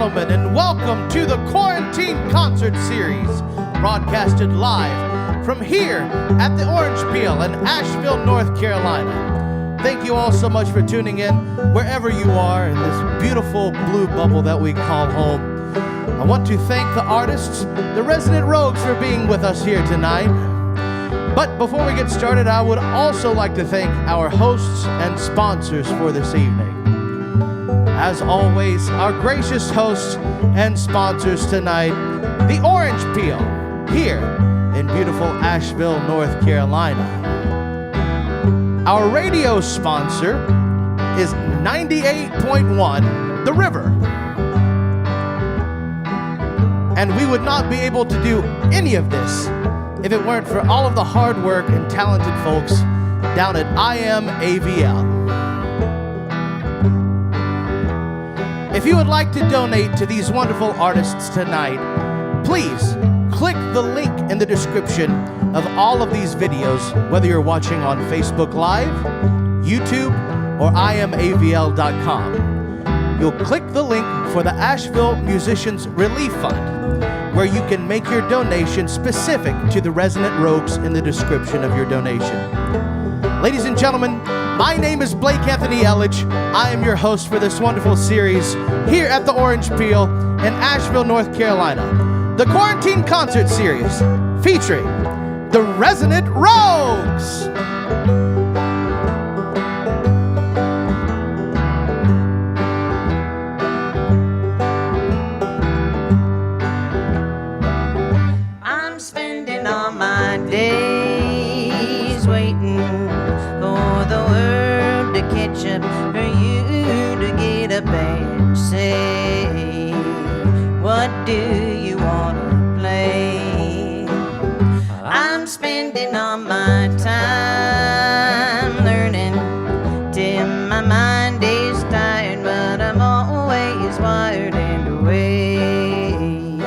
gentlemen, and welcome to the Quarantine Concert Series, broadcasted live from here at the Orange Peel in Asheville, North Carolina. Thank you all so much for tuning in, wherever you are in this beautiful blue bubble that we call home. I want to thank the artists, the Resonant Rogues, for being with us here tonight. But before we get started, I would also like to thank our hosts and sponsors for this evening. As always, our gracious hosts and sponsors tonight, the Orange Peel, here in beautiful Asheville, North Carolina. Our radio sponsor is 98.1 The River. And we would not be able to do any of this if it weren't for all of the hard work and talented folks down at IMAVL. If you would like to donate to these wonderful artists tonight, please click the link in the description of all of these videos, whether you're watching on Facebook Live, YouTube, or imavl.com. You'll click the link for the Asheville Musicians Relief Fund, where you can make your donation specific to the Resonant Rogues in the description of your donation. Ladies and gentlemen, my name is Blake Anthony Ellege. I am your host for this wonderful series here at the Orange Peel in Asheville, North Carolina. The Quarantine Concert Series featuring the Resonant Rogues. I'm spending all my days waiting for the world to catch up, for you to get up and say, what do you want to play? I'm spending all my time learning till my mind is tired, but I'm always wired and awake.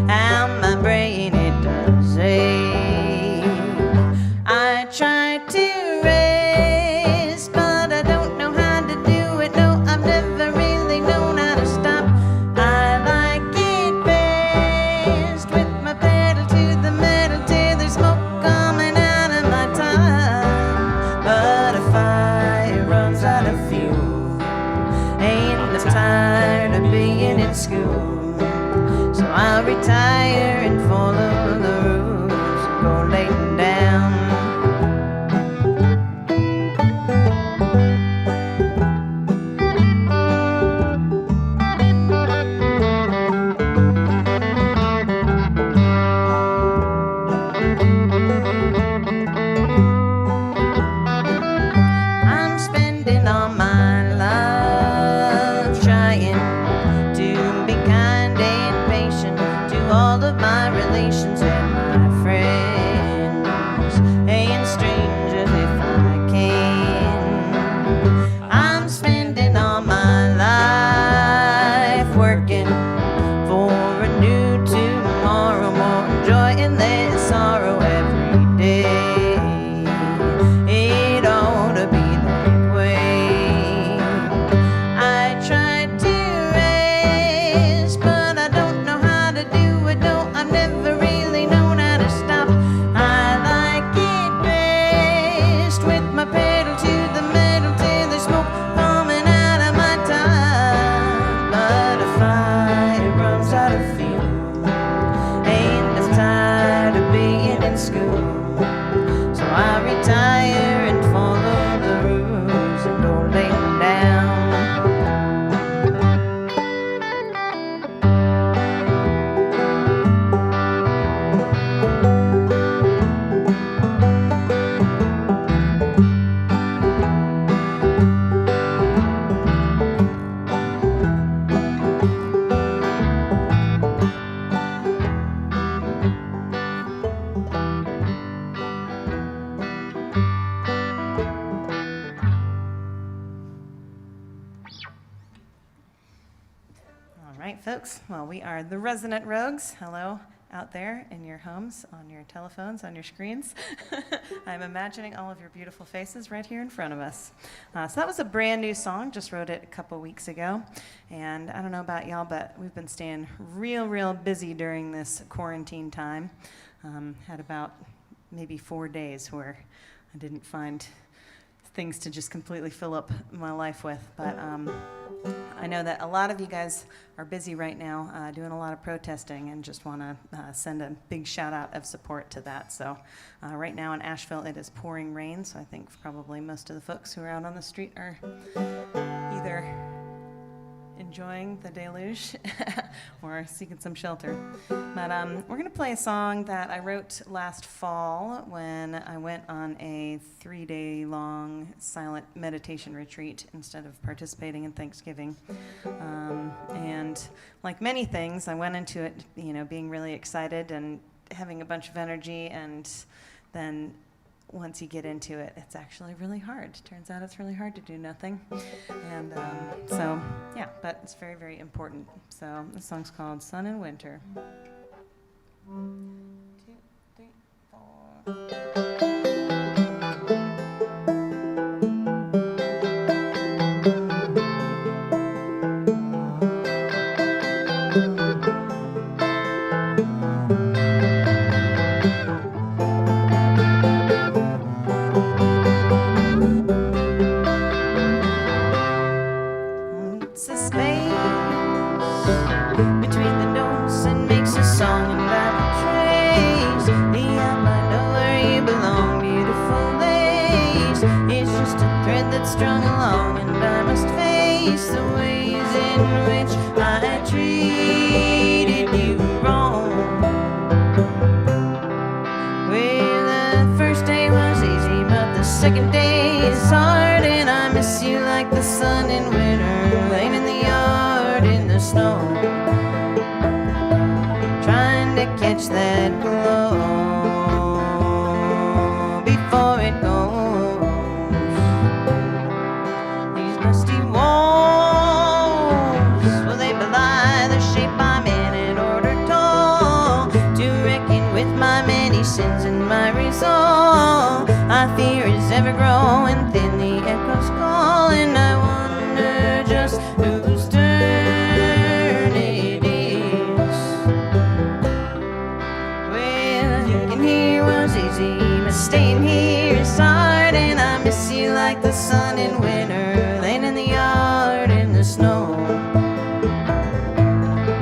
How my brain it does ache. I try to rest, but I don't know how to do it. No, I've never really known how to stop. I like it best with my pedal to the metal till there's smoke coming out of my time. But if fire runs out of fuel, ain't enough tired of being in school. So I'll retire and follow the rules and go laying down. I'm spending all my life trying to be kind and patient to all of my relations and my friends and strangers if I can. I'm spending all my life working for a new tomorrow, more joy and less sorrow every day. It ought to be that way. I try to rest, but I don't know how to do it. No, I've never really known how to stop. I like it best with my pedal to the metal till there's smoke coming out of my time. But if fire runs out of fuel, ain't enough tired of being in school. So I retire and follow the rules and go lay down. All right, folks. Well, we are the Resonant Rogues. Hello, out there in your homes, on your telephones, on your screens. I'm imagining all of your beautiful faces right here in front of us. So that was a brand new song, just wrote it a couple weeks ago. And I don't know about y'all, but we've been staying real busy during this quarantine time. Had about maybe 4 days where I didn't find things to just completely fill up my life with. But I know that a lot of you guys are busy right now doing a lot of protesting, and just want to send a big shout out of support to that. So right now in Asheville it is pouring rain, so I think probably most of the folks who are out on the street are either enjoying the deluge or seeking some shelter. But we're going to play a song that I wrote last fall when I went on a 3-day-long silent meditation retreat instead of participating in Thanksgiving. And like many things, I went into it, being really excited and having a bunch of energy, and then once you get into it, it's actually really hard. Turns out it's really hard to do nothing. And so, yeah, but it's very important. So the song's called Sun in Winter. 1, 2, 3, 4. Strung along, and I must face the ways in which I treated you wrong. Well, the first day was easy, but the second day is hard, and I miss you like the sun in winter, laying in the yard in the snow, trying to catch that glow before it goes. Sins and my resolve, I fear is ever growing thin. The echoes call, and I wonder just whose turn it is. Well, getting here was easy, but staying here is hard, and I miss you like the sun in winter, laying in the yard in the snow,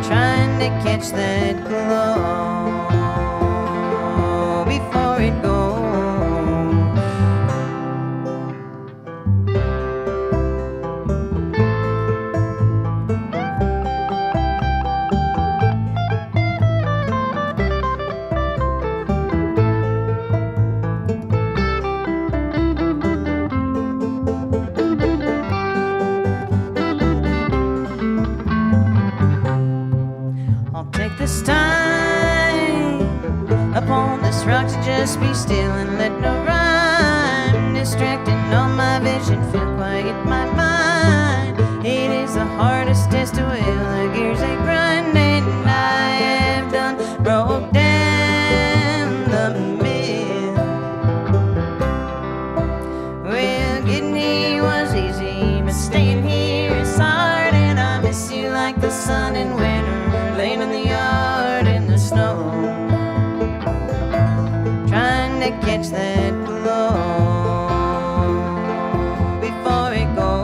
trying to catch that glow. This time upon this rock to just be still and let no rhyme distracting all my vision, feel quiet my mind. It is the hardest test to will, the gears they grind, and I have done broke down the myth. Well, getting here was easy, but staying here is hard, and I miss you like the sun in winter, laying in the yard in the snow, trying to catch that glow before it goes.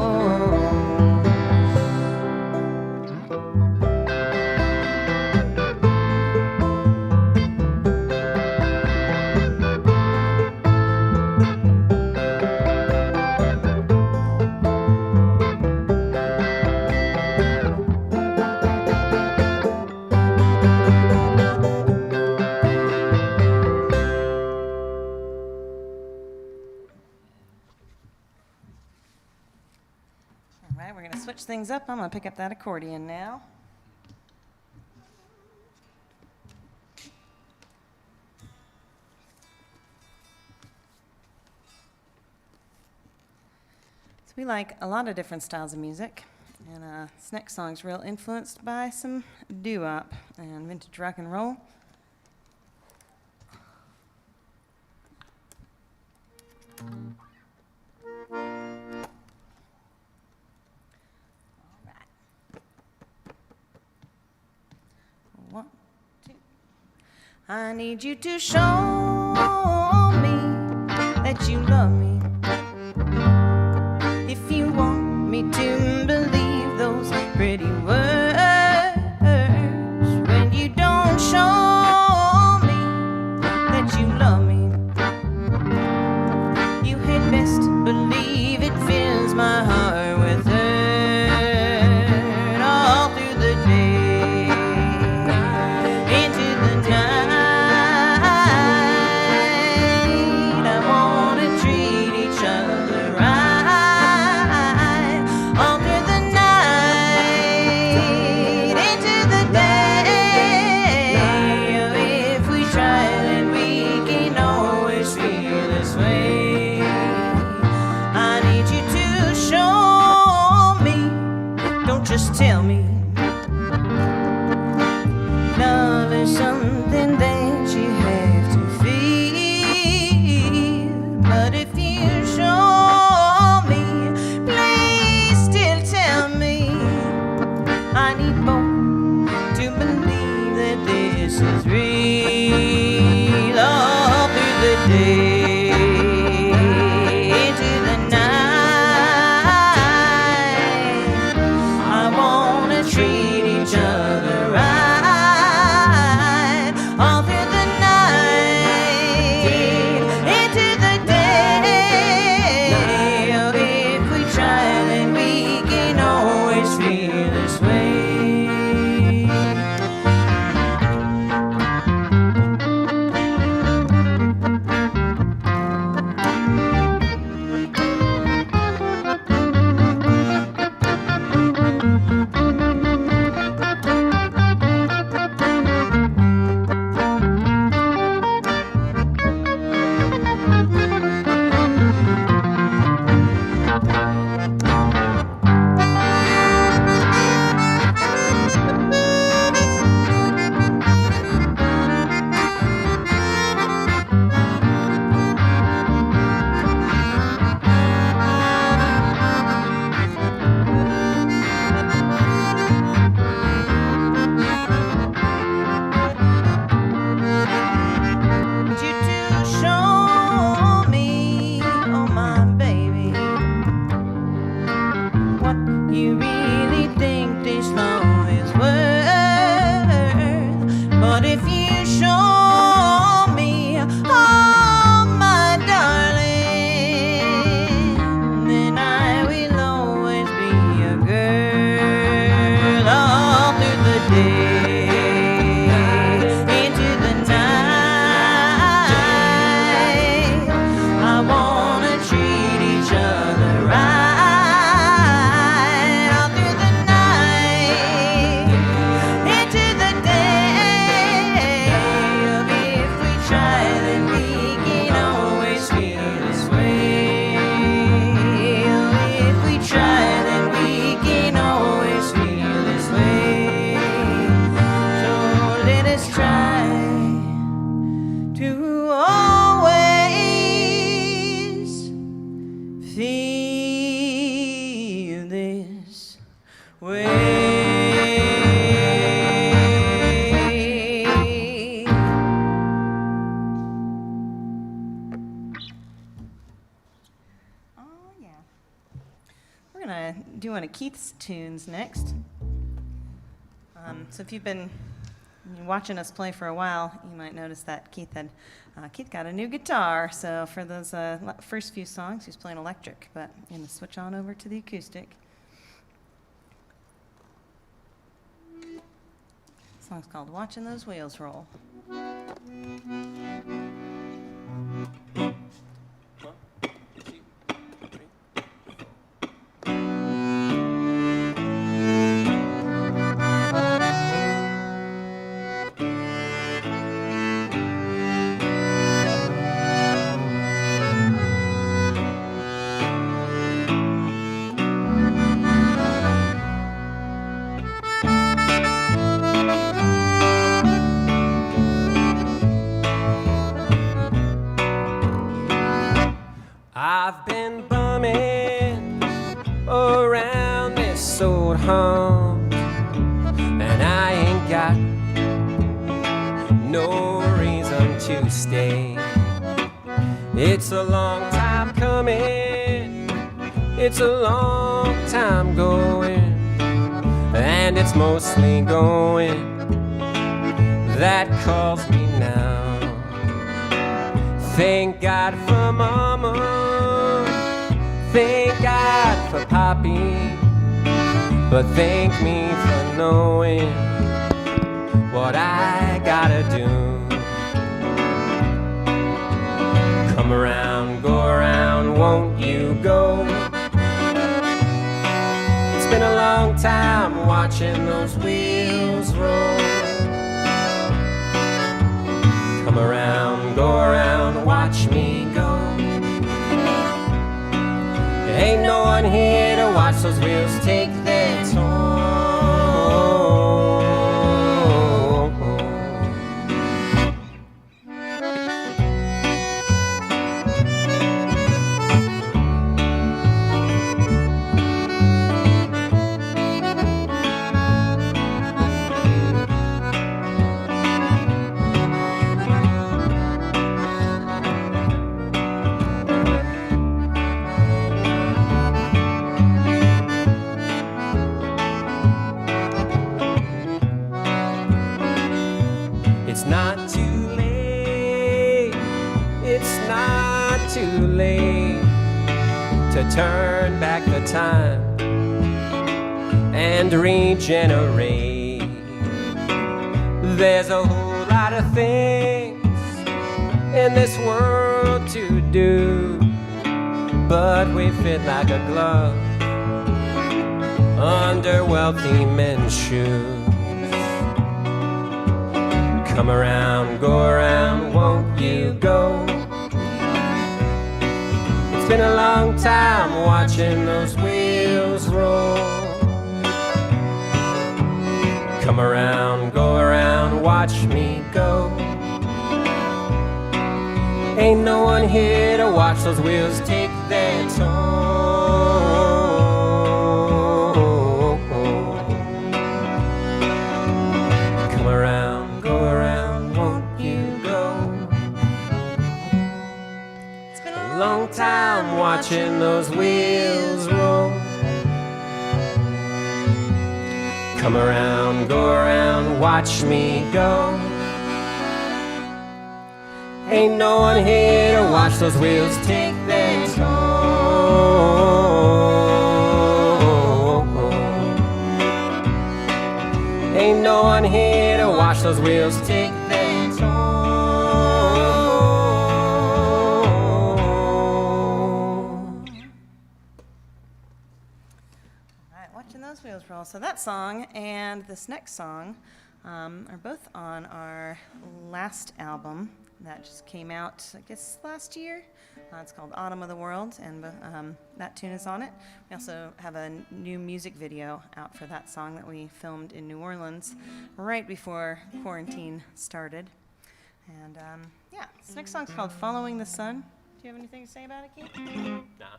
Switch things up. I'm going to pick up that accordion now. So we like a lot of different styles of music, and this next song's real influenced by some doo-wop and vintage rock and roll. One, two. I need you to show me that you love me. If you want me to believe those pretty words, when you don't show me that you love me, you had best believe it fills my heart with hurt all through the day, into the night. I wanna treat each other right all through the night, into the day. If we try, then we can always feel this way. I need you to show me, don't just tell me. Love is something that you have to feel. But if you show me, please still tell me. I need both to believe that this is real all through the day, into the night. I wanna treat each other right all through the night, into the day. Oh, if we try, then we can always feel this way. Need you to show me, oh my baby, what you really think this love is worth. But if you show me, oh my darling, then I will always be a girl all through the day, into the night. I wanna treat each other right all through the night, into the day. If we try, then we can always feel this way. If we try, then we can always feel this way. So let us try to always feel this way. Oh, yeah. We're going to do one of Keith's tunes next. So if you've been watching us play for a while, you might notice that Keith got a new guitar. So for those first few songs, he's playing electric, but I'm going to switch on over to the acoustic. The song's called Watching Those Wheels Roll. no reason to stay. It's a long time coming, it's a long time going, and it's mostly going that calls me now. Thank God for Mama, thank God for Poppy, but thank me for knowing what I gotta do. Come around, go around, won't you go? It's been a long time watching those wheels roll. Come around, go around, watch me go. Ain't no one here to watch those wheels take their toll. It's not too late, it's not too late to turn back the time and regenerate. There's a whole lot of things in this world to do, but we fit like a glove under wealthy men's shoes. Come around, go around, won't you go? It's been a long time watching those wheels roll. Come around, go around, watch me go. Ain't no one here to watch those wheels take their toll. Come around, go around, won't you go? It's been a long time watching those wheels roll. Come around, go around, watch me go. Ain't no one here to watch those wheels take their toll. Ain't no one here to watch those wheels take their toll. All right, watching those wheels roll. So that song and this next song are both on our last album that just came out, I guess, last year. It's called Autumn of the World, and that tune is on it. We also have a new music video out for that song that we filmed in New Orleans right before quarantine started. And yeah, this next song's called Following the Sun. Do you have anything to say about it, Keith? Nah.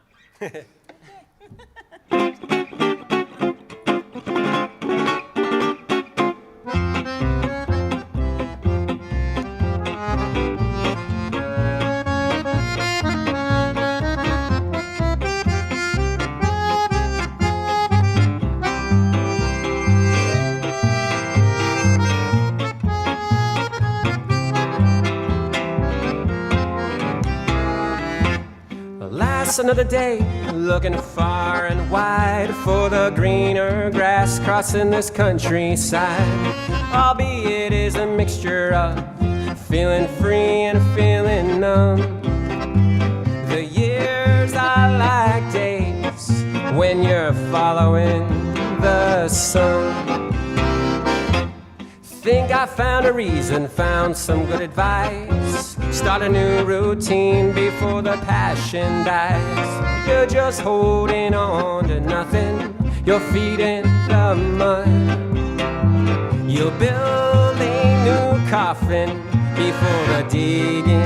Another day, looking far and wide for the greener grass crossing this countryside. Albeit it is a mixture of feeling free and feeling numb. The years are like days when you're following the sun. Think I found a reason, found some good advice. Start a new routine before the passion dies. You're just holding on to nothing, your feet in the mud. You'll build a new coffin before the digging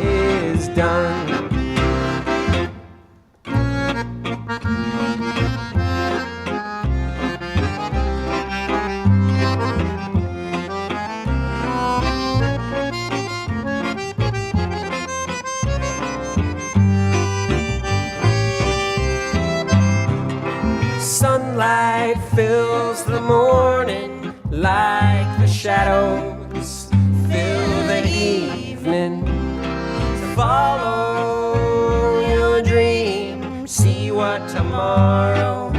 is done. morning like the shadows fill the evening. So follow your dream, see what tomorrow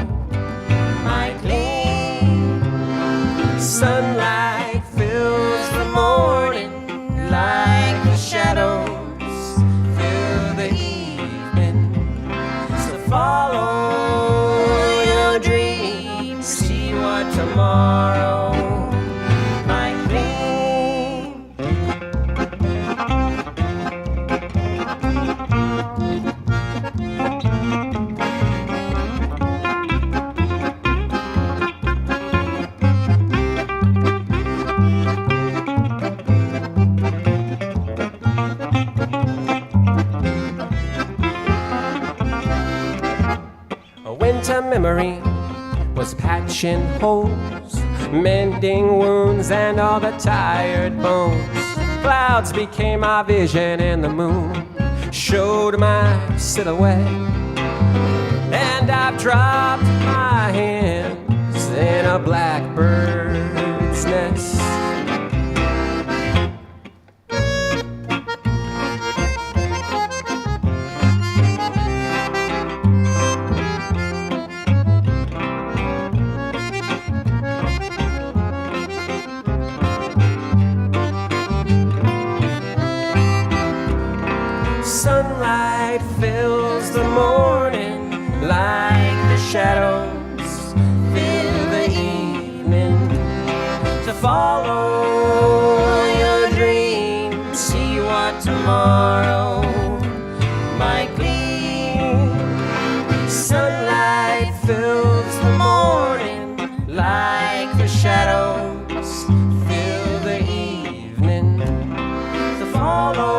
might gleam. Sunlight fills the morning like the shadows fill the evening. So follow your dream, see what tomorrow might bring. A winter memory was patching holes, mending wounds and all the tired bones. Clouds became my vision and the moon showed my silhouette. And I've dropped my hands in a blackbird's nest. Sunlight fills the morning like the shadows fill the evening. So follow your dream, see what tomorrow might gleam. Sunlight fills the morning like the shadows fill the evening. So follow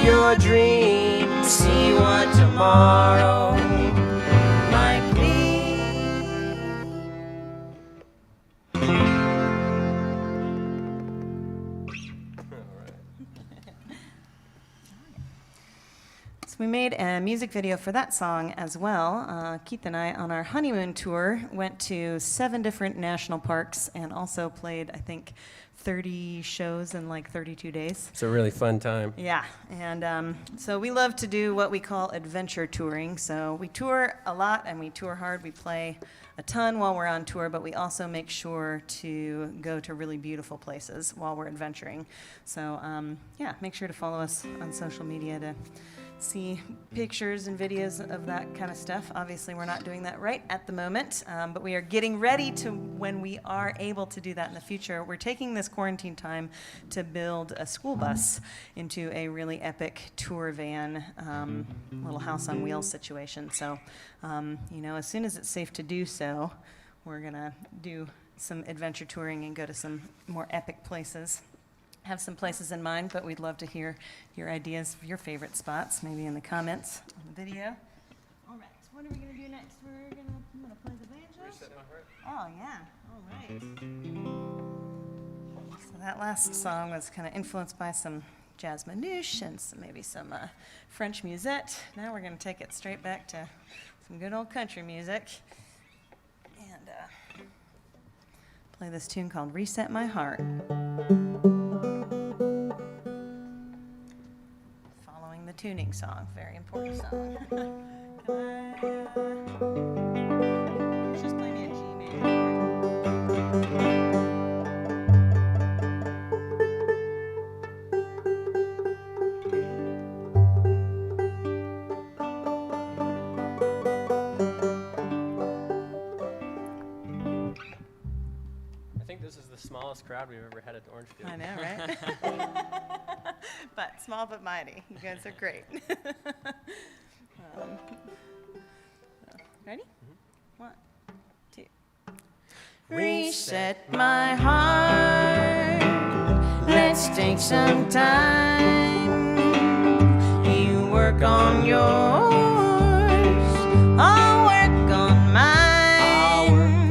your dream, see what tomorrow might be. So we made a music video for that song as well. Keith and I, on our honeymoon tour, went to 7 different national parks and also played, I think, 30 shows in like 32 days. It's a really fun time. Yeah, and so we love to do what we call adventure touring. So we tour a lot and we tour hard. We play a ton while we're on tour, but we also make sure to go to really beautiful places while we're adventuring. So yeah, make sure to follow us on social media to see pictures and videos of that kind of stuff. Obviously, we're not doing that right at the moment, but we are getting ready to when we are able to do that in the future. We're taking this quarantine time to build a school bus into a really epic tour van, little house on wheels situation. So, you know, as soon as it's safe to do so, we're gonna do some adventure touring and go to some more epic places. Have some places in mind, but we'd love to hear your ideas of your favorite spots, maybe in the comments on the video. All right, so what are we going to do next? I'm gonna play the banjo. Oh, yeah, all right. So that last song was kind of influenced by some jazz manouche and maybe some French musette. Now we're going to take it straight back to some good old country music and play this tune called Reset My Heart. The tuning song, very important song. Just play me a G major. I think this is the smallest crowd we've ever had at the Orange Field. I know, right? But small but mighty. You guys are great. Ready? Mm-hmm. 1, 2. Reset my heart. Let's take some time. You work on yours. I'll work on mine.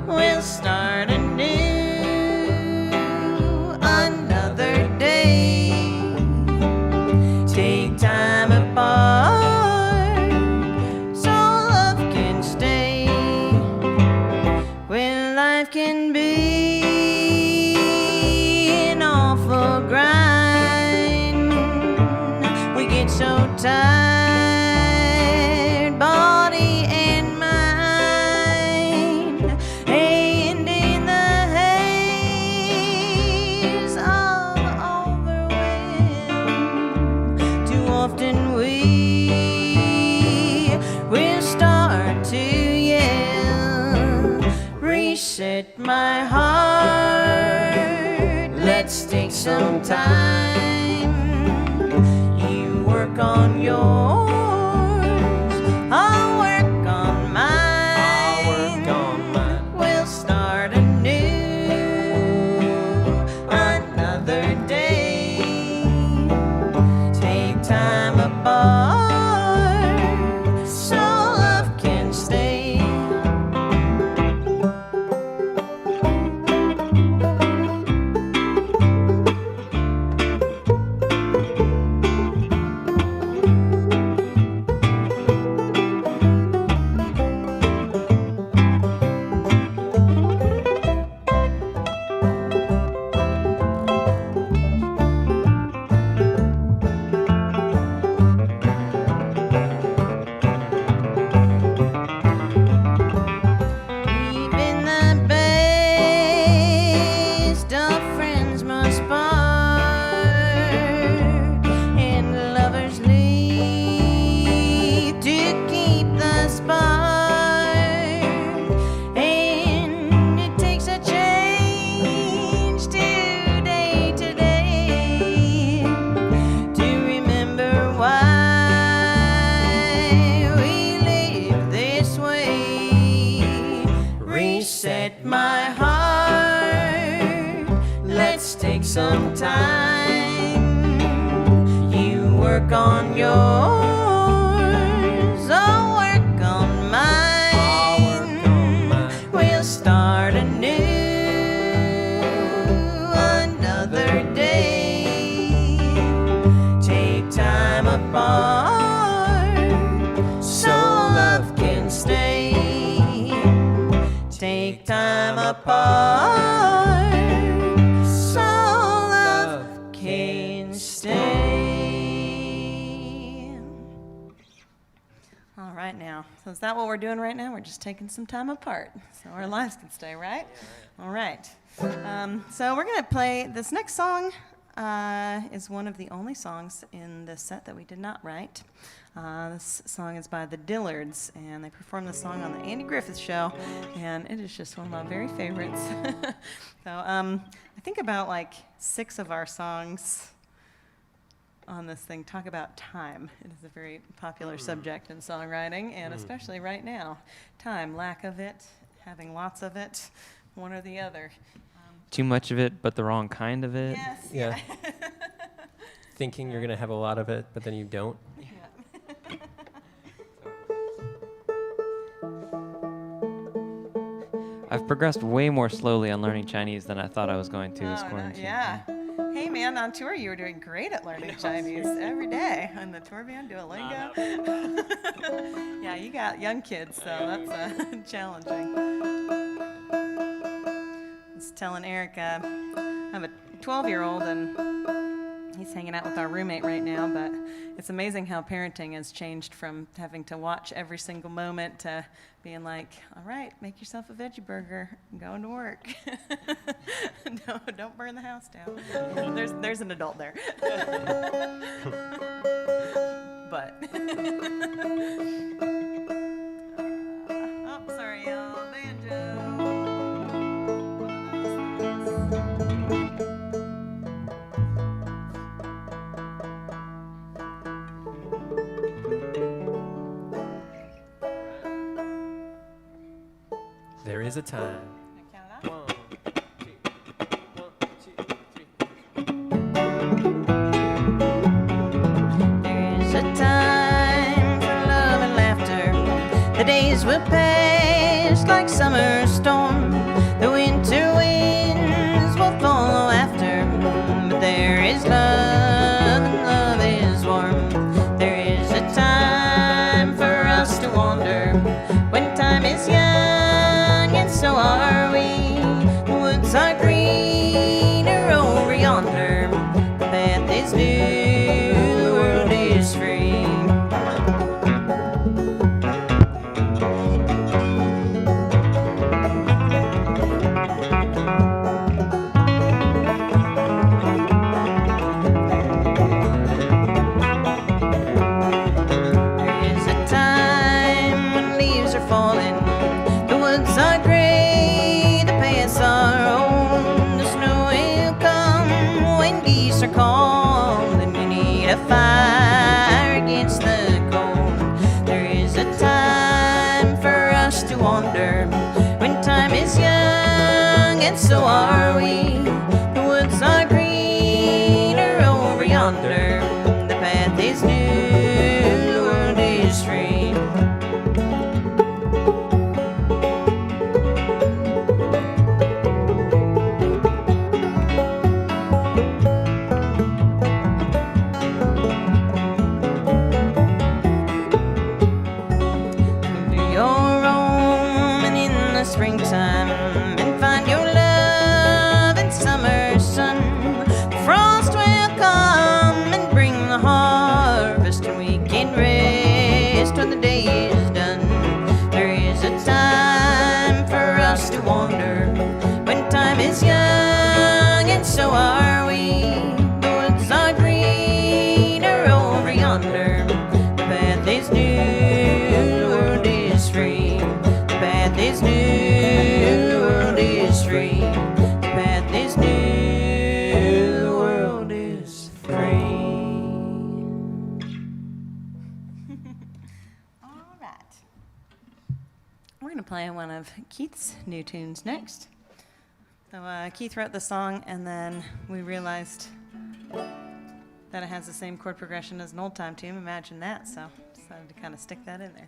We'll start anew another day. Take time apart so love can stay. We'll tired, body and mind, and in the haze of overwhelm, too often we will start to yell, reset my heart, let's take some time, you work on yours, I'll work on mine, we'll start anew, another day, take time apart, so love can stay. Even the best of friends must part, and lovers leave to keep the spark. And it takes a change day to day to remember why we live this way. Reset my heart, let's take some time, you work on yours, I'll work on mine, we'll start anew, another day, take time apart, so love can stay. Take time apart, so love can stay. All right now. So is that what we're doing right now? We're just taking some time apart so our lives can stay, right? All right. So we're going to play this next song. Is one of the only songs in the set that we did not write. This song is by the Dillards, and they performed the song on the Andy Griffith Show, and it is just one of my very favorites. So I think about like 6 of our songs on this thing talk about time. It is a very popular subject in songwriting, and especially right now. Time, lack of it, having lots of it, one or the other. Too much of it, but the wrong kind of it. Yes. Yeah. Thinking you're going to have a lot of it, but then you don't. I've progressed way more slowly on learning Chinese than I thought I was going to this Oh, no, quarantine. yeah. Hey, man, on tour you were doing great at learning Chinese every day on the tour band Duolingo. Yeah, you got young kids, so that's challenging. I was telling Eric, I have a 12-year-old, and he's hanging out with our roommate right now, but it's amazing how parenting has changed from having to watch every single moment to being like, all right, make yourself a veggie burger and go into work. Don't burn the house down. There's an adult there. But oh, sorry, y'all. Banjo. There is a time. Count it out. 1, 2, 1, 2, 3. There's a time for love and laughter. The days will pass like summer storm. The winter winds will follow after. But there is love and love is warm. There is a time for us to wander when time is young and so are play one of Keith's new tunes next. So Keith wrote the song, and then we realized that it has the same chord progression as an old-time tune. Imagine that, so decided to kind of stick that in there.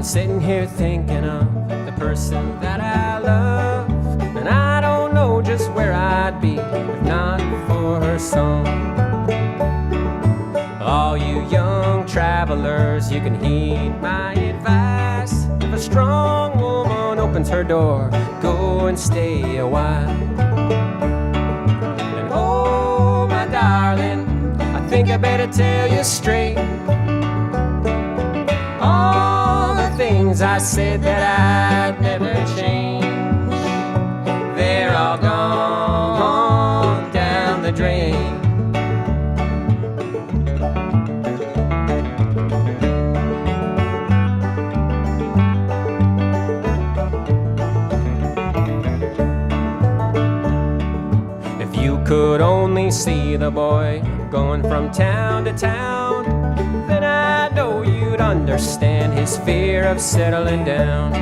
Sitting here thinking of the person that I love, and I don't know just where I'd be if not for her song. All you young travelers, you can heed my advice. If a strong woman opens her door, go and stay a while. And oh, my darling, I think I better tell you straight, things I said that I'd never change, they're all gone down the drain. If you could only see the boy going from town to town, then I know you'd understand his fear of settling down.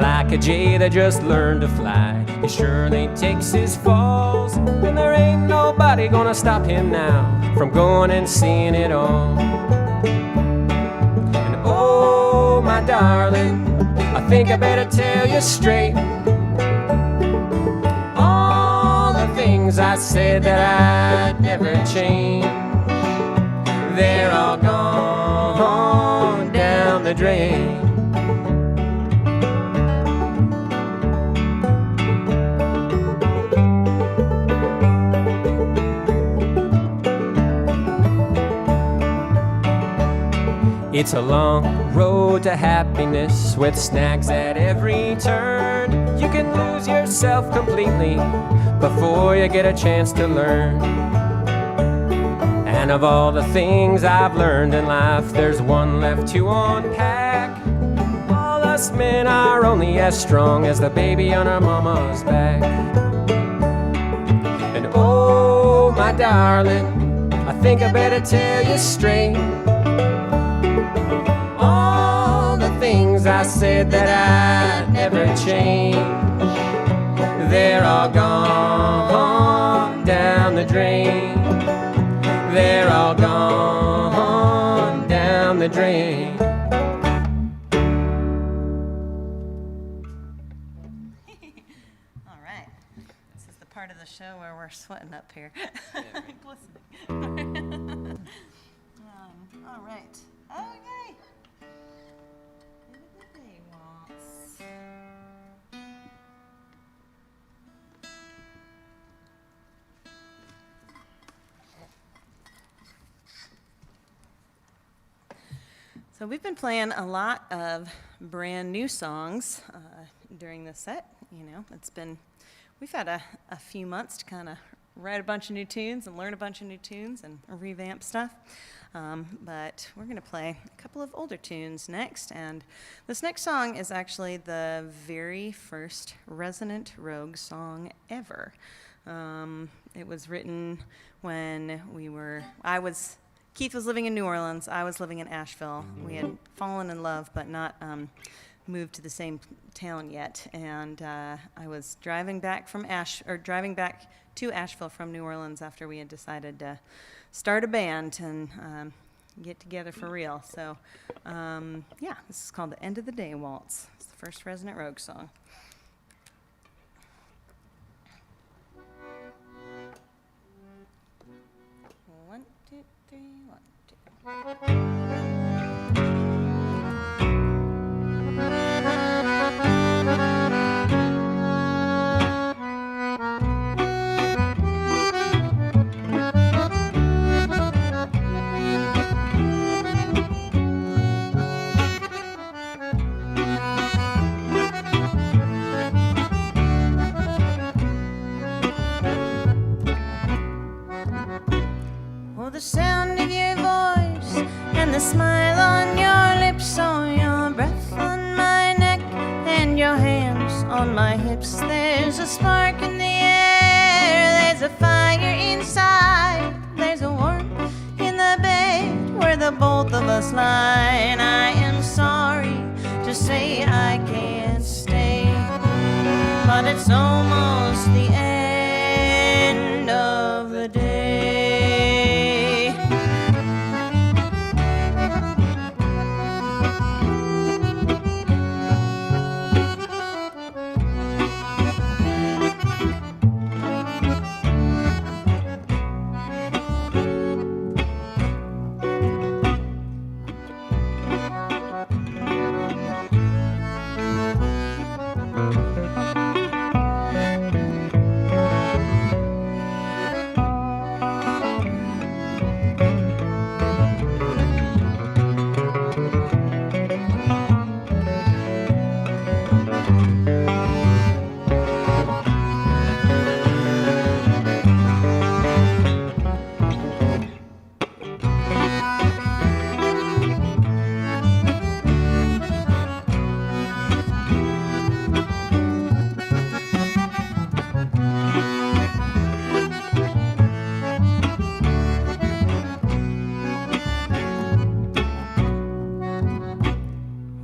Like a jay that just learned to fly, he surely takes his falls, and there ain't nobody gonna stop him now from going and seeing it all. And oh, my darling, I think I better tell you straight, all the things I said that I'd never change, they're all gone down the drain. It's a long road to happiness with snags at every turn. You can lose yourself completely before you get a chance to learn. And of all the things I've learned in life, there's one left to unpack. All us men are only as strong as the baby on our mama's back. And oh, my darling, I think I better tell you straight, all the things I said that I'd never change, they're all gone down the drain. They're all gone down the drain. All right. This is the part of the show where we're sweating up here. Glistening. All right. Okay. Everybody wants. So we've been playing a lot of brand new songs during this set. You know, we've had a few months to kind of write a bunch of new tunes and learn a bunch of new tunes and revamp stuff. But we're going to play a couple of older tunes next. And this next song is actually the very first Resonant Rogues song ever. It was written when Keith was living in New Orleans. I was living in Asheville. We had fallen in love, but not moved to the same town yet. And I was driving back to Asheville from New Orleans after we had decided to start a band and get together for real. So, this is called the End of the Day Waltz. It's the first Resonant Rogues song. 1, 2, 3, 1, 2. a smile on your lips, oh, your breath on my neck, and your hands on my hips. There's a spark in the air, there's a fire inside, there's a warmth in the bed where the both of us lie. And I am sorry to say I can't stay, but it's almost the end of the day.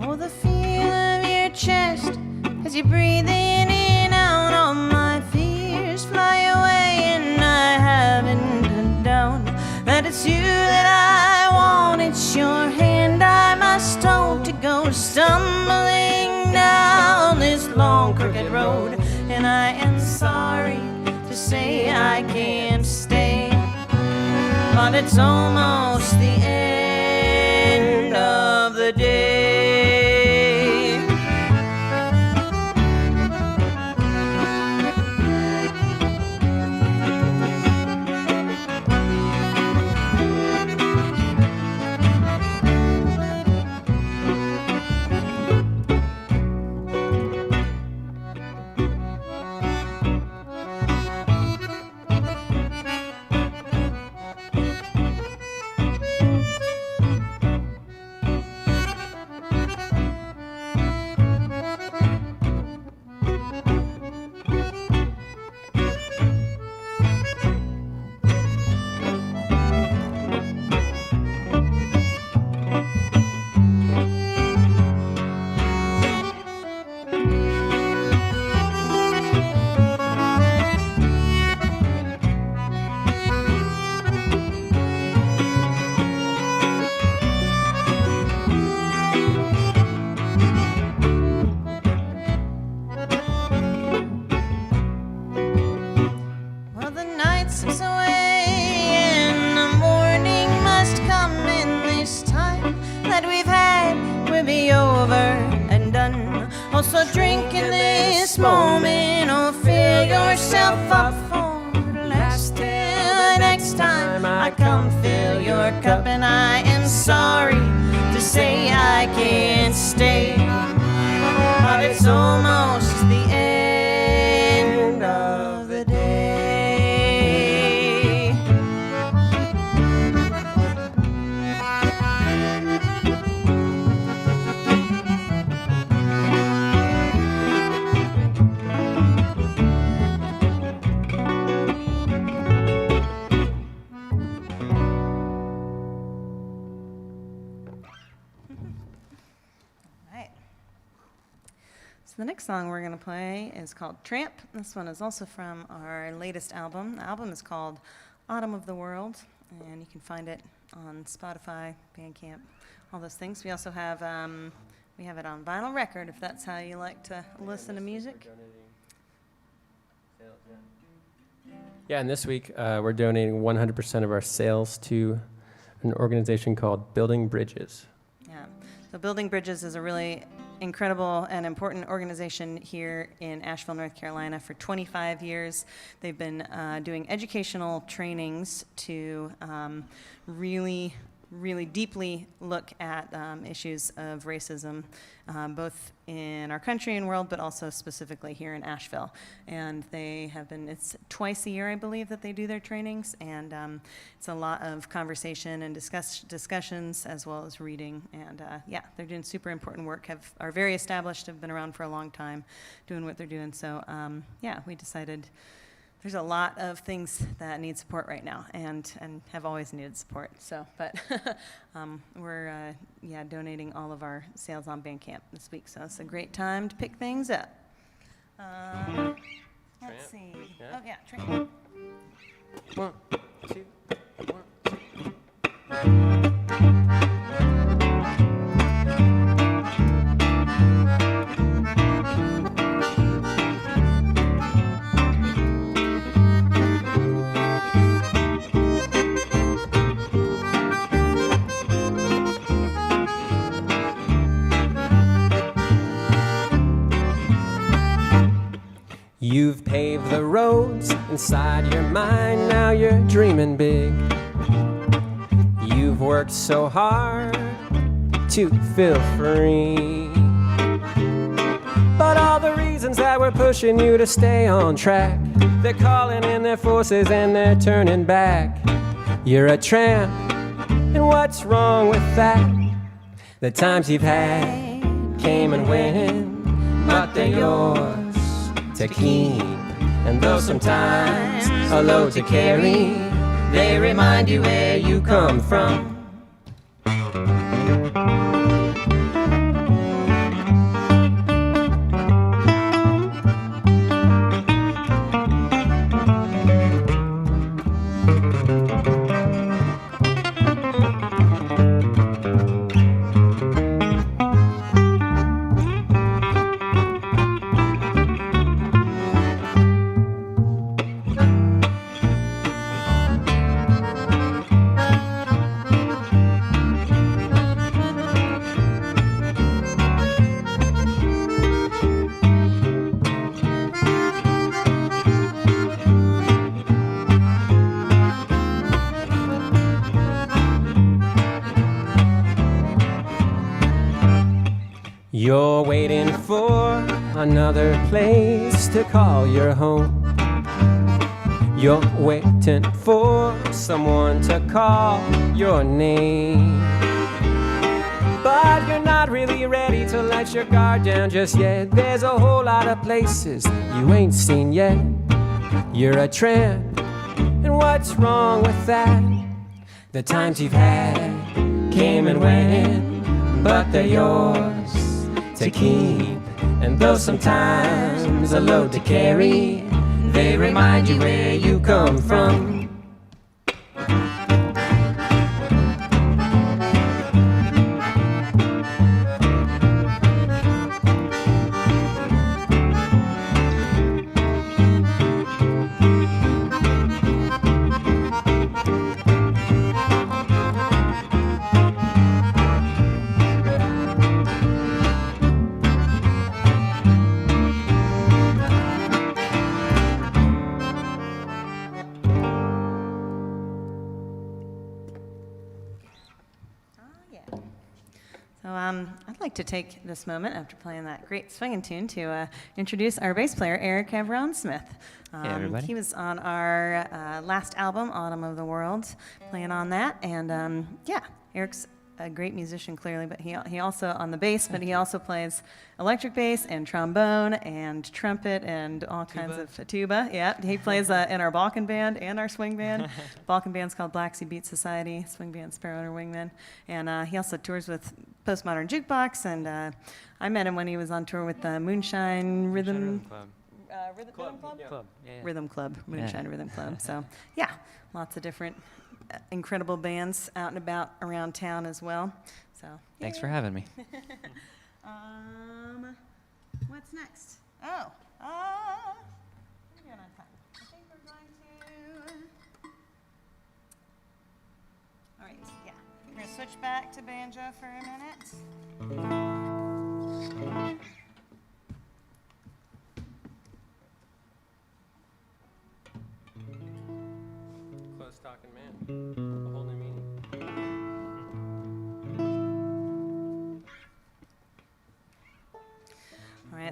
Oh, the feel of your chest as you breathe in and out. All my fears fly away, and I haven't a doubt that it's you that I want. It's your hand I must hold to go stumbling down this long crooked road. And I am sorry to say I can't stay, but it's almost the end of the day. Well, the night slips away and the morning must come, and this time that we've had will be over and done. Also drink in this moment, oh, fill yourself up for the last till the next time I come fill your cup. And I am sorry to say I can't stay, but it's almost the end of the day. Right. So the next song we're going to play is called Tramp. This one is also from our latest album. The album is called Autumn of the World, and you can find it on Spotify, Bandcamp, all those things. We also have we have it on vinyl record if that's how you like to listen to music. Yeah, and this week we're donating 100% of our sales to an organization called Building Bridges. Yeah. So Building Bridges is a really incredible and important organization here in Asheville, North Carolina. For 25 years, they've been doing educational trainings to really really deeply look at issues of racism, both in our country and world, but also specifically here in Asheville. And they have been, it's twice a year, I believe, that they do their trainings, and it's a lot of conversation and discussions as well as reading. And yeah, they're doing super important work, are very established, have been around for a long time doing what they're doing. So yeah, we decided there's a lot of things that need support right now, and have always needed support. So, but we're yeah, donating all of our sales on Bandcamp this week. So it's a great time to pick things up. Let's see. Yeah. Oh yeah, Tramp. 1, 2, 1, 2. You've paved the roads inside your mind, now you're dreaming big. You've worked so hard to feel free, but all the reasons that were pushing you to stay on track, they're calling in their forces and they're turning back. You're a tramp, and what's wrong with that? The times you've had came and went, but they're yours to keep. And though sometimes a load to carry, they remind you where you come from. You're waiting for another place to call your home. You're waiting for someone to call your name, but you're not really ready to let your guard down just yet. There's a whole lot of places you ain't seen yet. You're a tramp, and what's wrong with that? The times you've had came and went, but they're yours to keep. And though sometimes a load to carry, they remind you where you come from. I'd like to take this moment after playing that great swinging tune to introduce our bass player, Eric Avron-Smith. Hey, everybody. He was on our last album, Autumn of the World, playing on that. And yeah, Eric's a great musician, clearly, but he also on the bass, but he also plays electric bass and trombone and trumpet and all kinds of tuba. Yeah, he plays in our Balkan band and our swing band. Balkan band's called Black Sea Beat Society, swing band Sparrow and her Wingman. And he also tours with Postmodern Jukebox, and I met him when he was on tour with the Moonshine Rhythm Club. Rhythm Club? Yeah. Club. Yeah, yeah. Rhythm Club, Moonshine Rhythm Club. So yeah, lots of different incredible bands out and about around town as well. So Thanks for having me. What's next? Oh, we're doing on time. I think we're going to. All right, yeah, we're gonna switch back to banjo for a minute. Close talking man. A whole new meaning.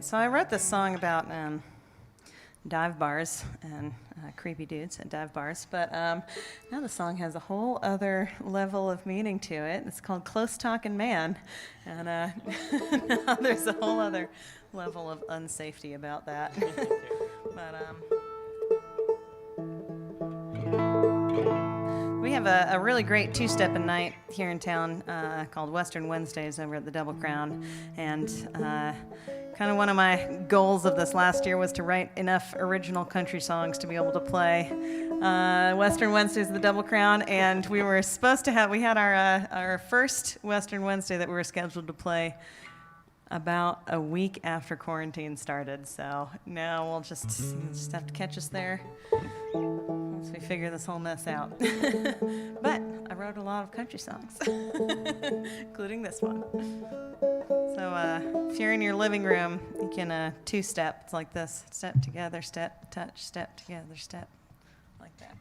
right, so I wrote this song about dive bars and creepy dudes at dive bars, but now the song has a whole other level of meaning to it. It's called Close Talking Man, and now there's a whole other level of unsafety about that. But we have a really great two-stepping night here in town called Western Wednesdays over at the Double Crown, and kind of one of my goals of this last year was to write enough original country songs to be able to play Western Wednesdays at the Double Crown, and we were supposed to have, we had our first Western Wednesday that we were scheduled to play about a week after quarantine started, so now we'll just have to catch us there once we figure this whole mess out. But I wrote a lot of country songs, including this one. So if you're in your living room, you can two-step. It's like this: step together, step, touch, step together, step, like that.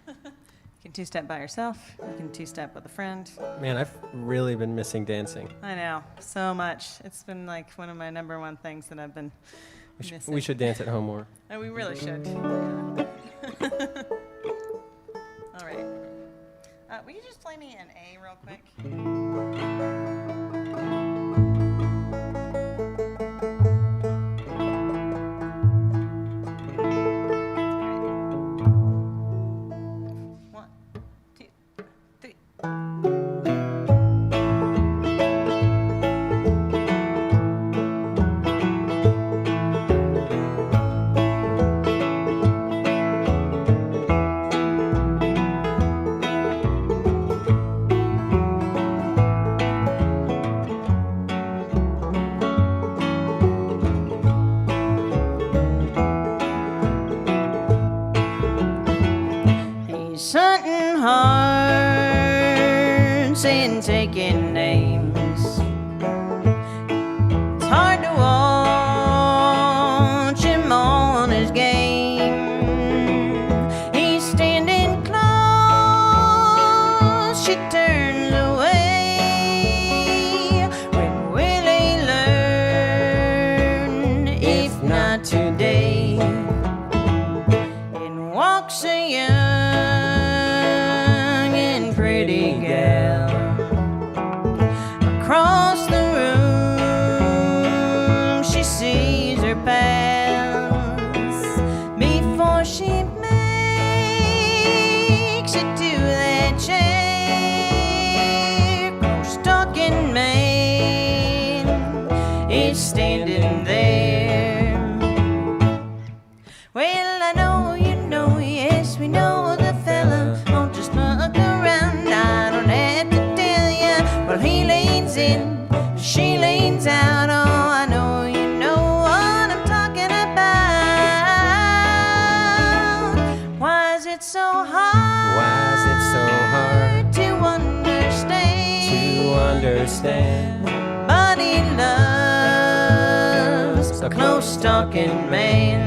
You can two-step by yourself. You can two-step with a friend. Man, I've really been missing dancing. I know, so much. It's been like one of my number one things that I've been missing. We should dance at home more. Oh, we really should. All right. Will you just play me an A real quick? Hunting hearts and taking names. It's hard to watch him on his game. He's standing close, she turns away. When will he learn, if not today? And walks a young pretty gal across the room. She sees her pals before she makes it to that chair. Close-talking man is standing there. Well, I know you know, yes, we know the fella won't just look around. I don't have to tell ya. Well, he leans in, she leans out. Oh, I know you know what I'm talking about. Why is it so hard? Why is it so hard to understand? Nobody loves a close-talking man.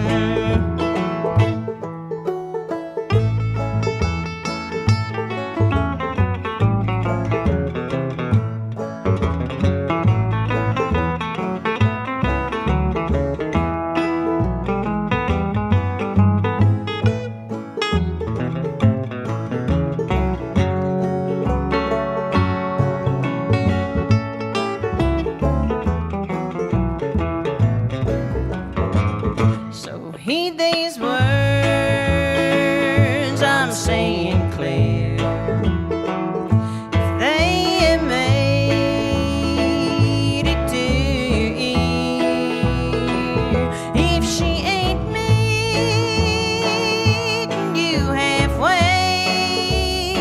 So heed these words I'm saying clear. If they have made it to your ear, if she ain't meeting you halfway,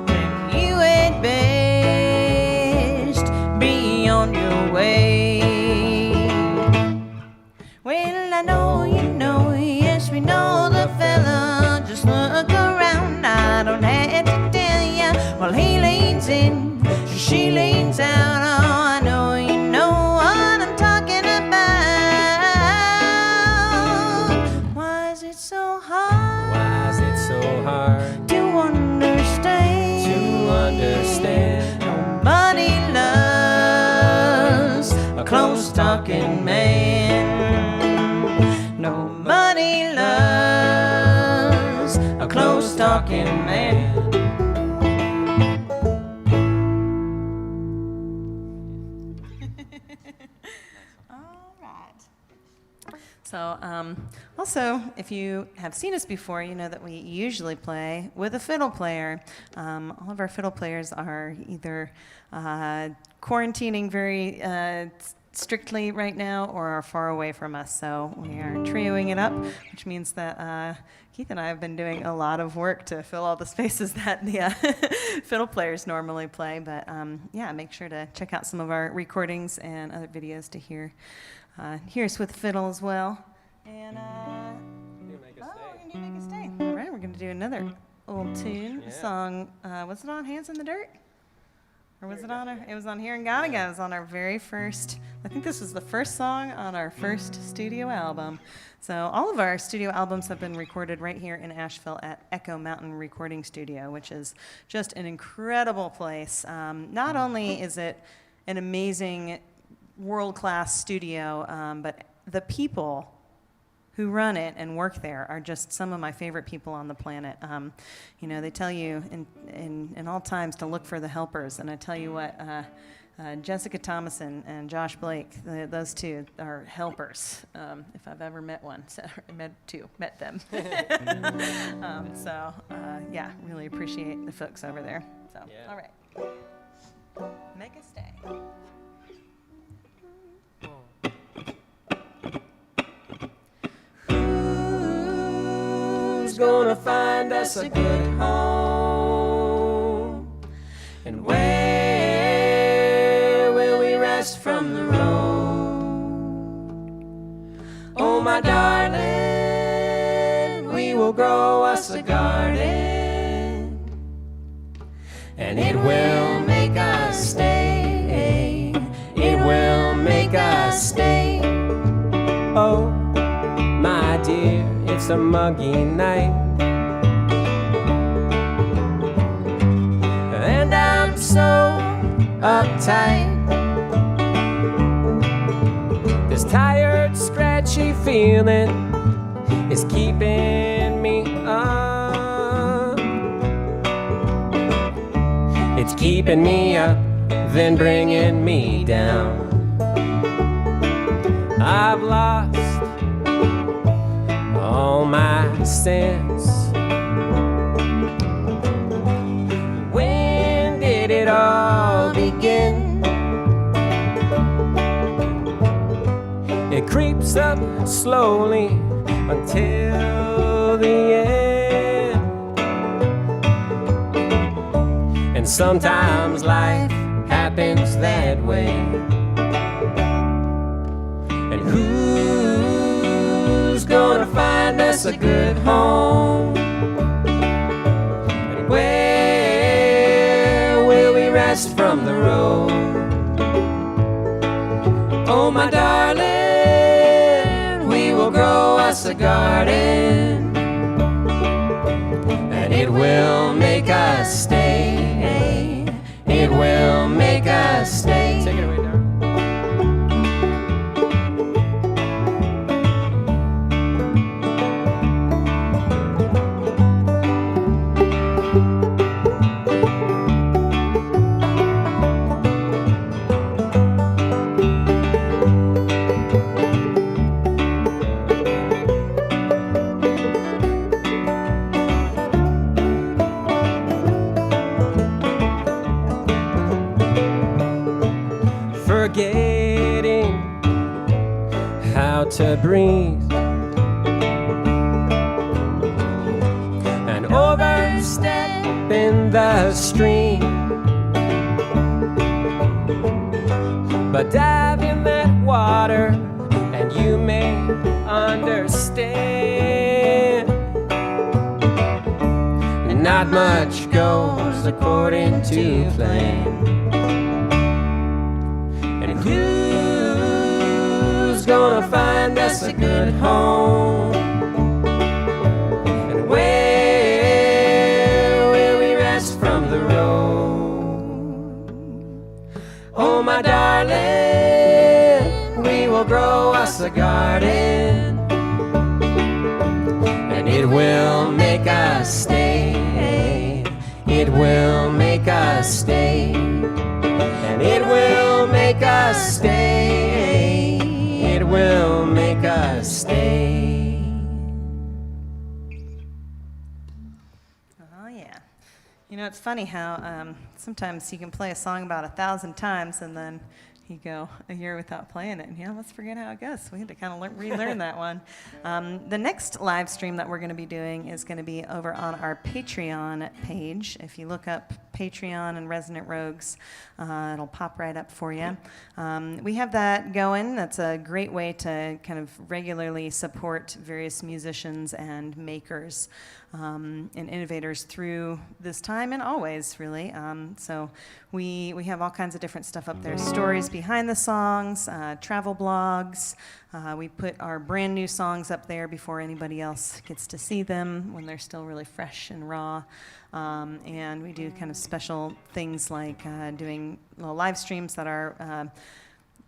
then you had best be on your way. Well, I know you know, yes, we know the fella. Just look around, I don't have to tell ya. Well, he leans in, she leans out. Oh, I know you know what I'm talking about. Why is it so hard? Why is it so hard to understand? Nobody loves a close-talking man. Nobody loves a close talking man. All right. So, also, if you have seen us before, you know that we usually play with a fiddle player. All of our fiddle players are either quarantining very strictly right now or are far away from us. So we are trioing it up, which means that Keith and I have been doing a lot of work to fill all the spaces that the fiddle players normally play. But yeah, make sure to check out some of our recordings and other videos to hear us with fiddle as well. And we're gonna make a stay. All right, we're gonna do another old tune, song. Was it on Hands in the Dirt? Or was it on our? It was on Here and Gotta Go. It was on our very first. I think this was the first song on our first studio album. So all of our studio albums have been recorded right here in Asheville at Echo Mountain Recording Studio, which is just an incredible place. Not only is it an amazing world-class studio, but the people who run it and work there are just some of my favorite people on the planet. You know, they tell you in all times to look for the helpers, and I tell you what, Jessica Thomason and Josh Blake, those two are helpers, if I've ever met one. So, met them. Yeah, really appreciate the folks over there. So, all right. Make a stay. Who's gonna find us a good home? And where will we rest from the road? Oh, my darling, we will grow us a garden, and it will make us stay. It will make us stay. Oh, my dear, it's a muggy night, and I'm so uptight. This tired, scratchy feeling is keeping me up. It's keeping me up, then bringing me down. I've lost all my sense. When did it all begin? It creeps up slowly until the end. And sometimes life happens that way. And who's gonna find us a good home? And where will we rest from the road? Oh, my darling, we will grow us a garden, and it will make us stay. It will make us stay. Take it away, darling. Forgetting how to breathe and overstepping the stream, but dive in that water and you may understand. Not much goes according to plan. Who's gonna find us a good home? And where will we rest from the road? Oh, my darling, we will grow us a garden, It will make us stay. It will make us stay. And it will make us stay. It will make us stay. Oh, yeah. You know, it's funny how sometimes you can play a song about 1,000 times and then you go a year without playing it, and let's forget how it goes. We had to kind of relearn that one. The next live stream that we're going to be doing is going to be over on our Patreon page. If you look up Patreon and Resonant Rogues, it'll pop right up for you. We have that going. That's a great way to kind of regularly support various musicians and makers and innovators through this time and always, really. So we have all kinds of different stuff up there. Stories behind the songs, travel blogs. We put our brand new songs up there before anybody else gets to see them when they're still really fresh and raw. And we do kind of special things like doing little live streams that are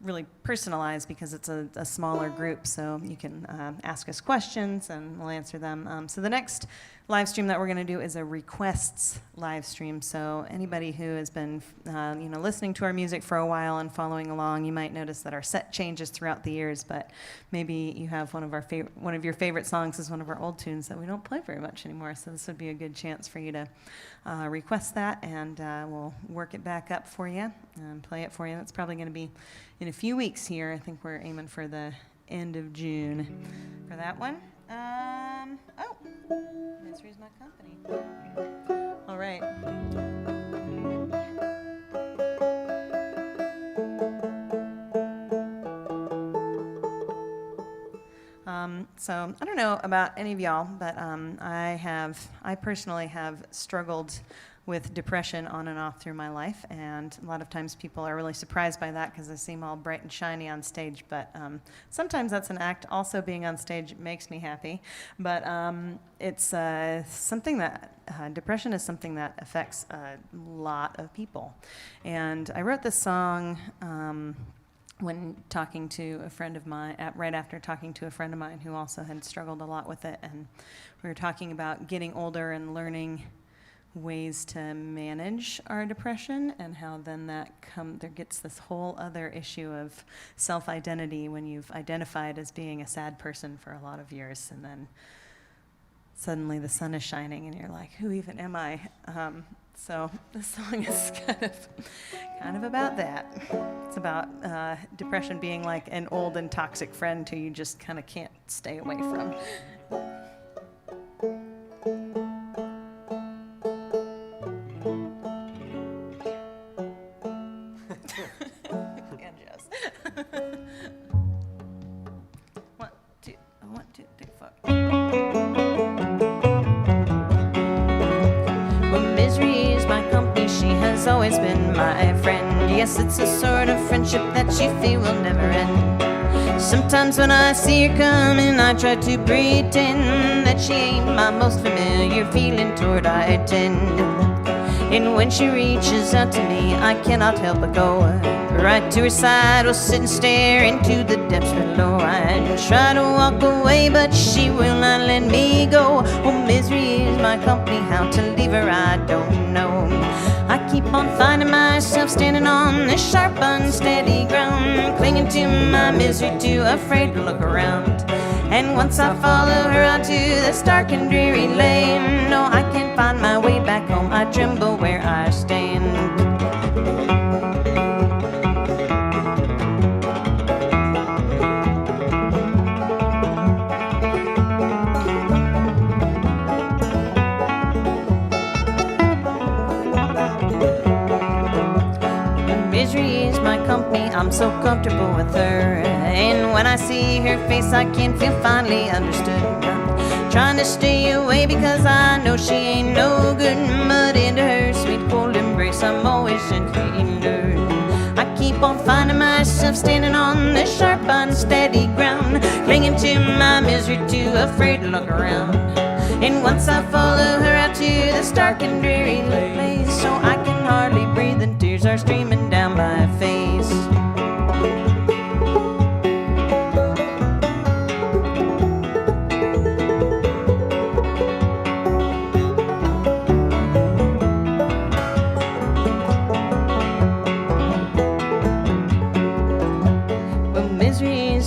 really personalized because it's a smaller group, so you can ask us questions and we'll answer them. So the next live stream that we're going to do is a requests live stream. So anybody who has been listening to our music for a while and following along, you might notice that our set changes throughout the years, but maybe you have one of your favorite songs is one of our old tunes that we don't play very much anymore. So this would be a good chance for you to request that, and we'll work it back up for you and play it for you. That's probably going to be in a few weeks here. I think we're aiming for the end of June for that one. Misery's my company. All right. So I don't know about any of y'all, but I personally have struggled with depression on and off through my life, and a lot of times people are really surprised by that because I seem all bright and shiny on stage, but sometimes that's an act. Also, being on stage makes me happy, but it's something that depression is something that affects a lot of people. And I wrote this song when talking to a friend of mine, right after talking to a friend of mine who also had struggled a lot with it, and we were talking about getting older and learning ways to manage our depression, and how then there gets this whole other issue of self-identity when you've identified as being a sad person for a lot of years, and then suddenly the sun is shining and you're like, who even am I? So this song is kind of about that. It's about depression being like an old and toxic friend who you just kind of can't stay away from. One, two, three, four. Well, misery is my company. She has always been my friend. Yes, it's a sort of friendship that you feel will never end. Sometimes when I see her coming, I try to pretend that she ain't my most familiar feeling toward I tend. And when she reaches out to me, I cannot help but go right to her side. We'll sit and stare into the depths below. I try to walk away, but she will not let me go. Oh, misery is my company. How to leave her, I don't know. I keep on finding myself standing on this sharp, unsteady ground, clinging to my misery, too afraid to look around. And once I follow her out to this dark and dreary lane, no, I can't find my way back home. I tremble where I stand. Misery is my company, I'm so comfortable with her. And when I see her face, I can feel finally understood. I'm trying to stay away because I know she ain't no good. But into her sweet cold embrace, I'm always gently lured. I keep on finding myself standing on this sharp, unsteady ground, clinging to my misery, too afraid to look around. And once I follow her out to this dark and dreary place, so I can hardly breathe and tears are streaming down my face.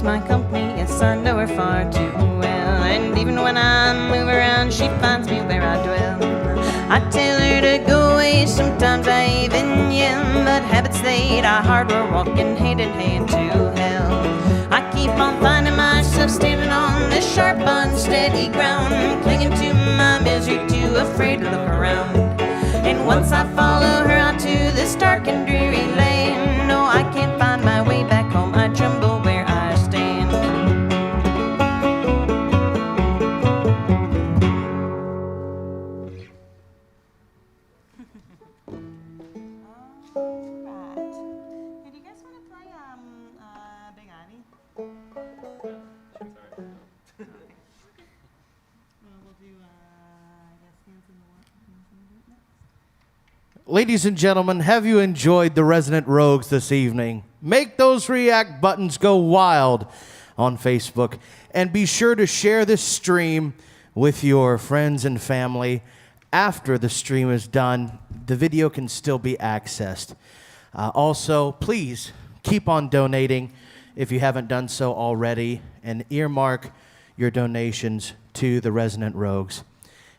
my company, yes, I know her far too well. And even when I move around, she finds me where I dwell. I tell her to go away, sometimes I even yell, but habits they die hard, we're walking hand in hand to hell. I keep on finding myself standing on this sharp, unsteady ground, clinging to my misery, too afraid to look around. And once I follow her out to this dark and dreary lane, no, I can't find my way back home, I tremble where I stand. Alright. Hey, do you guys want to play Big Ivy? We'll do, I guess, Hands in the Water next. Ladies and gentlemen, have you enjoyed the Resonant Rogues this evening? Make those react buttons go wild on Facebook, and be sure to share this stream with your friends and family. After the stream is done, the video can still be accessed. Also, please keep on donating if you haven't done so already, and earmark your donations to the Resonant Rogues.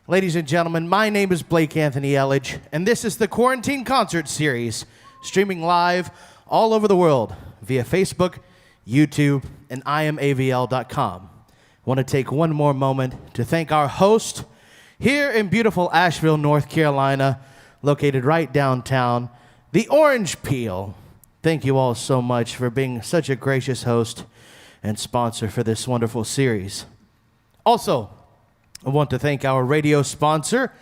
Ladies and gentlemen, my name is Blake Anthony Ellege, and this is the Quarantine Concert Series, streaming live all over the world via Facebook, YouTube, and IamAVL.com. I want to take one more moment to thank our host here in beautiful Asheville, North Carolina, located right downtown, the Orange Peel. Thank you all so much for being such a gracious host and sponsor for this wonderful series. Also, I want to thank our radio sponsor,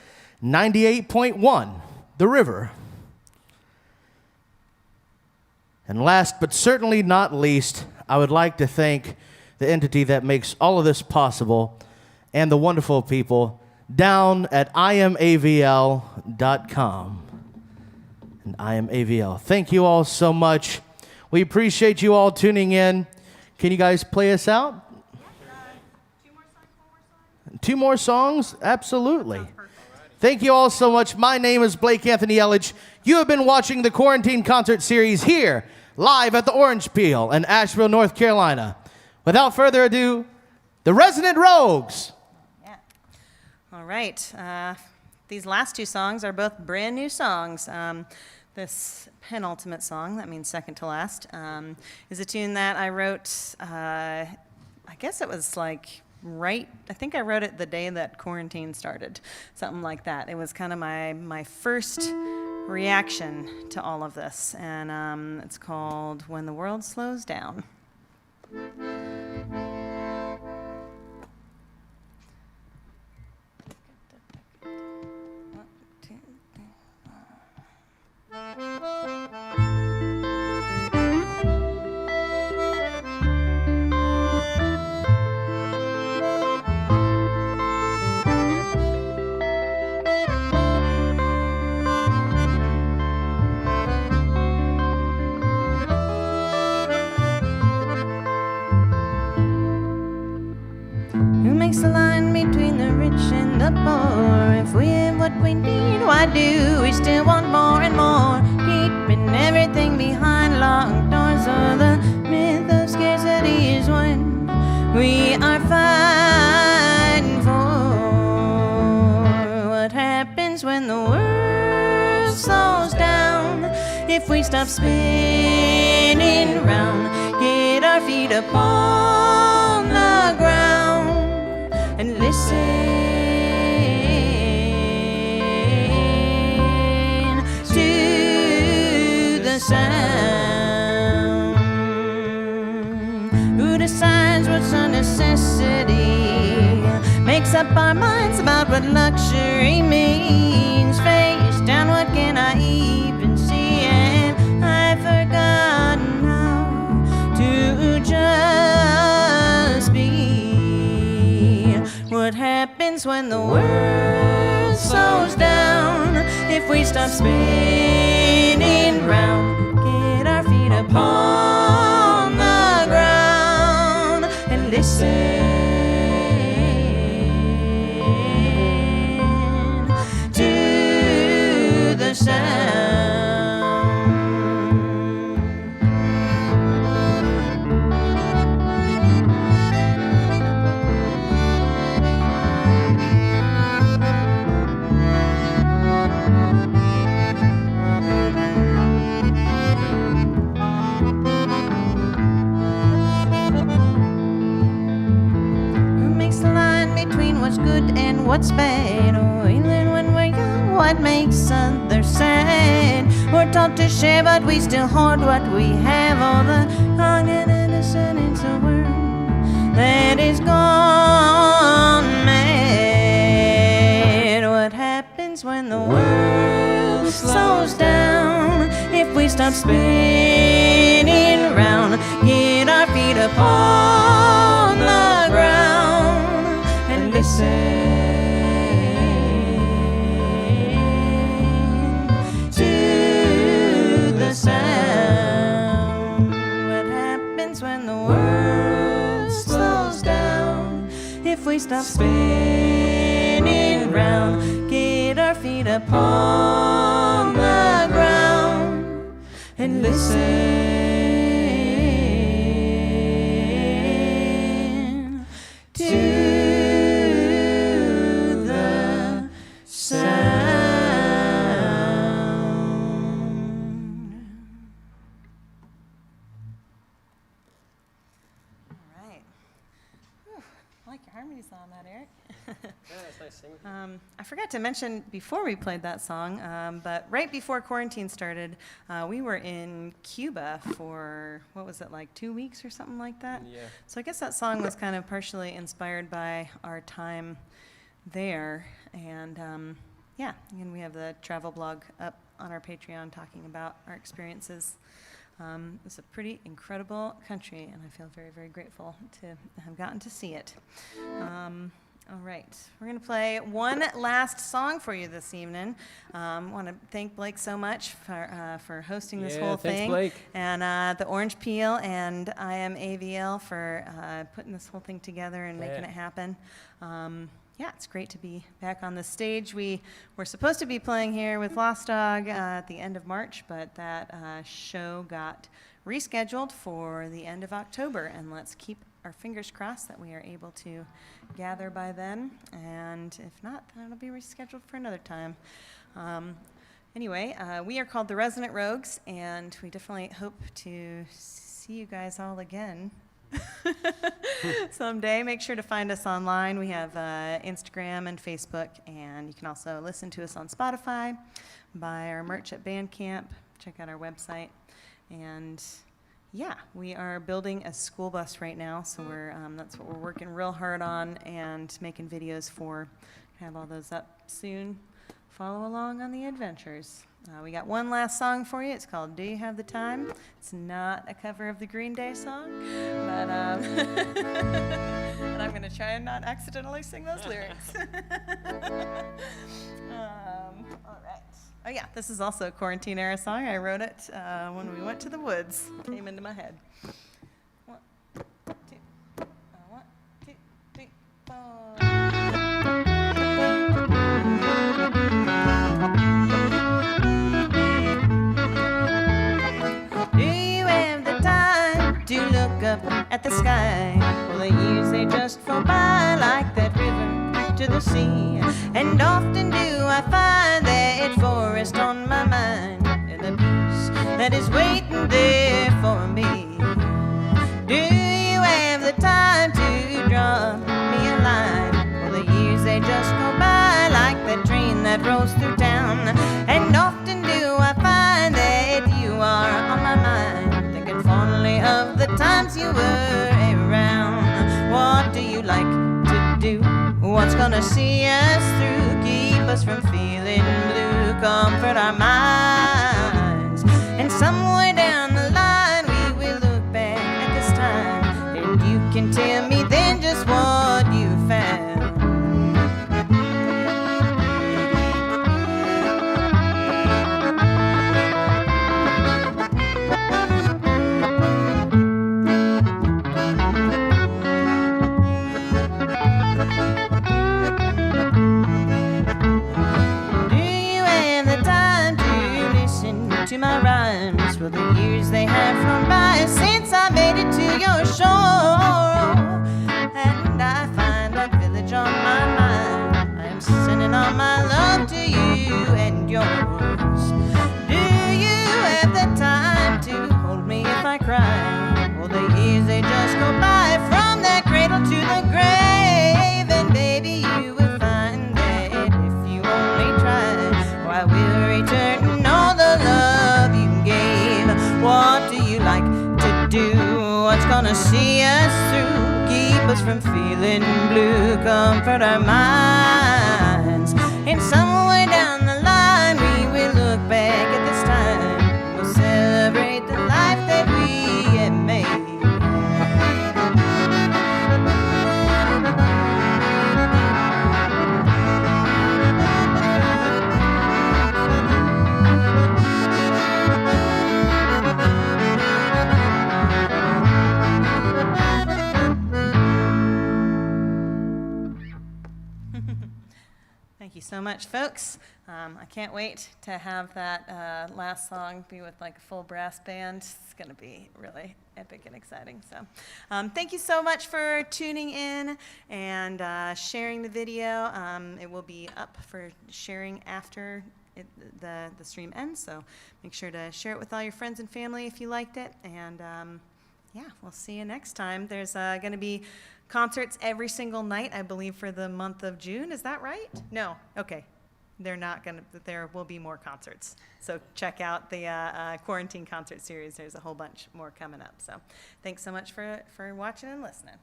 98.1, The River. And last but certainly not least, I would like to thank the entity that makes all of this possible and the wonderful people down at IamAVL.com. And IamAVL. Thank you all so much. We appreciate you all tuning in. Can you guys play us out? Two more songs? Absolutely. Thank you all so much. My name is Blake Anthony Ellege. You have been watching the Quarantine Concert Series here, live at the Orange Peel in Asheville, North Carolina. Without further ado, the Resonant Rogues. Yeah. All right. These last two songs are both brand new songs. This penultimate song, that means second to last, is a tune that I wrote, I guess it was like I think I wrote it the day that quarantine started, something like that. It was kind of my first reaction to all of this, and it's called When the World Slows Down. Who makes the line between the rich and the poor? If we have what we need, why do we still want more and more? Keeping everything behind locked doors, so the myth of scarcity is one we are fighting for. What happens when the world slows down? If we stop spinning round, get our feet upon the ground and listen to the sound. Who decides what's a necessity? Makes up our minds about what luxury means. Face down, what can I even see? And I've forgotten how to just be. What happens when the world slows down? If we stop spinning round, get our feet upon the ground and listen to the sound. what's bad, or even when we're young, what makes others sad. We're taught to share, but we still hoard what we have. All the young and innocent into a world that is gone mad. What happens when the world slows down? If we stop spinning round, get our feet upon the ground and listen to the sound. What happens when the world slows down? If we stop spinning round, get our feet upon the ground and listen to the sound. All right. Whew, I like your harmonies on that, Eric. Yeah, that's nice singing. I forgot to mention before we played that song, but right before quarantine started, we were in Cuba for, what was it, like 2 weeks or something like that? Yeah. So I guess that song was kind of partially inspired by our time there. And yeah, and we have the travel blog up on our Patreon talking about our experiences. It's a pretty incredible country, and I feel very, very grateful to have gotten to see it. All right, we're going to play one last song for you this evening. Want to thank Blake so much for hosting this whole thanks, thing. Blake. And the Orange Peel and I Am AVL for putting this whole thing together and making it happen. Yeah, it's great to be back on the stage. We were supposed to be playing here with Lost Dog at the end of March, but that show got rescheduled for the end of October, and let's keep our fingers crossed that we are able to gather by then, and if not, then it'll be rescheduled for another time. Anyway, we are called the Resonant Rogues, and we definitely hope to see you guys all again someday. Make sure to find us online. We have Instagram and Facebook, and you can also listen to us on Spotify, buy our merch at Bandcamp, check out our website, and yeah, we are building a school bus right now, so that's what we're working real hard on and making videos for. Have all those up soon. Follow along on the adventures. We got one last song for you. It's called Do You Have the Time? It's not a cover of the Green Day song, but and I'm going to try and not accidentally sing those lyrics. All right. Oh yeah, this is also a quarantine era song. I wrote it when we went to the woods. Came into my head. 1, 2, 1, 2, 3, 4. Do you have the time to look up at the sky? Well, they usually just fall by like that river to the sea. And often do I find that forest on my mind and the peace that is waiting there for me. Do you have the time to draw me a line? Well, the years they just go by like that train that rolls through town. And often do I find that you are on my mind, thinking fondly of the times you were around. What do you like to do? What's gonna see us through, keep us from feeling blue, comfort our minds? And somewhere down the line we will look back at this time, and you can tell me then just what you found. To my rhymes, well, the years they have flown by since I made it to your shore, and I find that village on my mind. I am sending all my love to you and yours. Do you have the time to hold me if I cry? Well, the years they just go by from that cradle to the grave, and baby, you will find gonna see us through, keep us from feeling blue, comfort our minds. And somewhere down the line we will look back at this time. We'll celebrate the life that we have made. Thank you so much, folks. I can't wait to have that last song be with like a full brass band. It's going to be really epic and exciting. So thank you so much for tuning in and sharing the video. It will be up for sharing after the stream ends. So make sure to share it with all your friends and family if you liked it. And yeah, we'll see you next time. There's going to be concerts every single night, I believe, for the month of June. Is that right? No. Okay. They're not going to, there will be more concerts. So check out the quarantine concert series. There's a whole bunch more coming up. So thanks so much for watching and listening.